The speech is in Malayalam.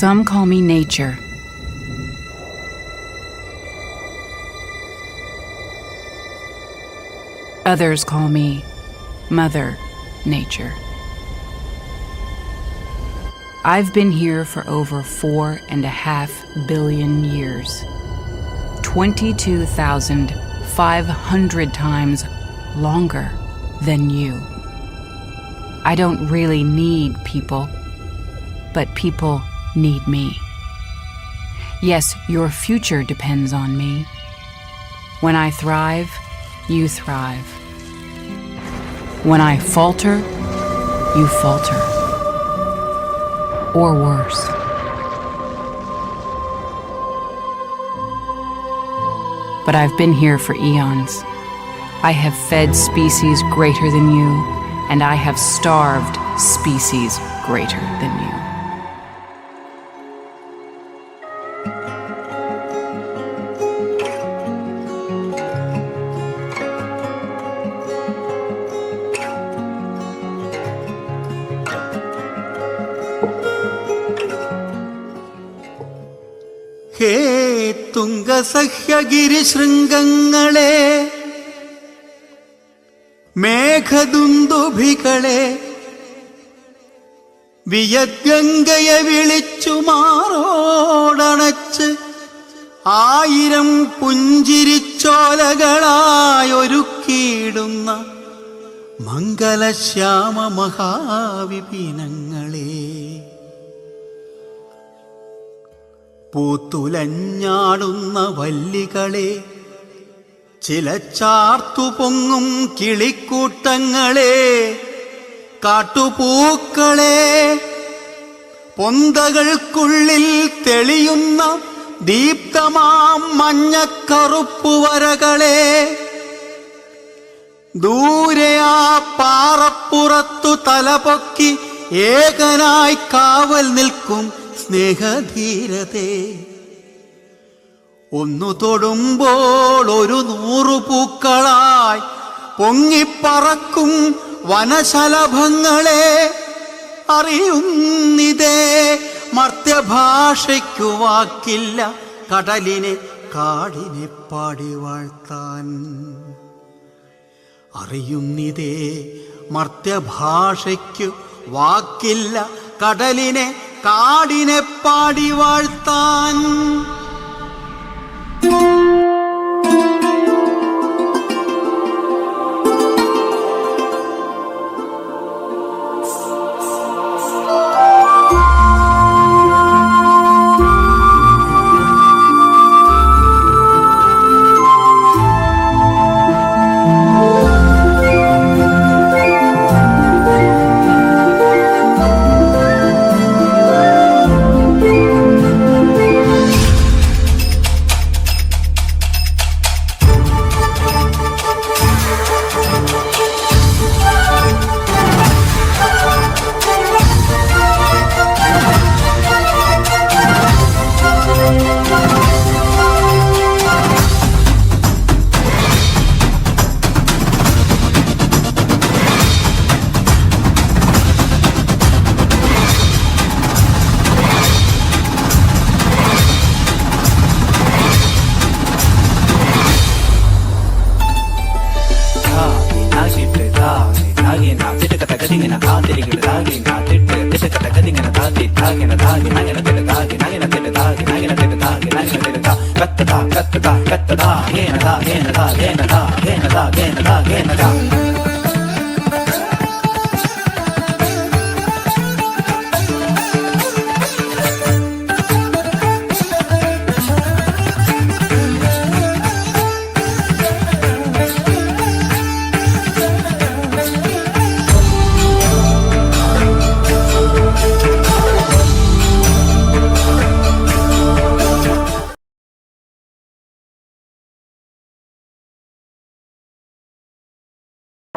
Some call me nature. Others call me Mother Nature. I've been here for over 4.5 billion years. 22,500 times longer than you. I don't really need people, but people need me. Yes, your future depends on me. When I thrive, you thrive. When I falter, you falter. Or worse. But I've been here for eons. I have fed species greater than you, and I have starved species greater than you. ഹേ തുംഗസഹ്യഗിരിശൃംഗങ്ങളെ, മേഘദുന്ദുഭികളെ, വിയദ്ഗംഗയെ വിളിച്ചു മാറോടണച്ച് 1000 പുഞ്ചിരിച്ചോലകളായൊരുക്കിയിടുന്ന മംഗലശ്യാമ മഹാവിപിനങ്ങളെ, പൂത്തുലഞ്ഞാടുന്ന വല്ലികളെ, ചിലച്ചാർത്തു പൊങ്ങും കിളിക്കൂട്ടങ്ങളെ, കാട്ടുപൂക്കളെ, പൊന്തകൾക്കുള്ളിൽ തെളിയുന്ന ദീപ്തമാം മഞ്ഞക്കറുപ്പുവരകളെ, ദൂരെ ആ പാറപ്പുറത്തു തലപൊക്കി ഏകനായി കാവൽ നിൽക്കും സ്നേഹധീരതേ, ഒന്നു തൊടുമ്പോൾ 100 പൂക്കളായി പൊങ്ങിപ്പറക്കും വനശലഭങ്ങളെ, അറിയുന്നിതേ മർത്യഭാഷയ്ക്കു വാക്കില്ല കടലിനെ കാടിനെ പാടി വാഴ്ത്താൻ. അറിയുന്നിതേ മർത്യഭാഷയ്ക്കു വാക്കില്ല കടലിനെ കാടിനെ പാടി വാഴ്ത്താൻ. Katta da, gena da, gena da, gena da, gena da, gena da, gena da.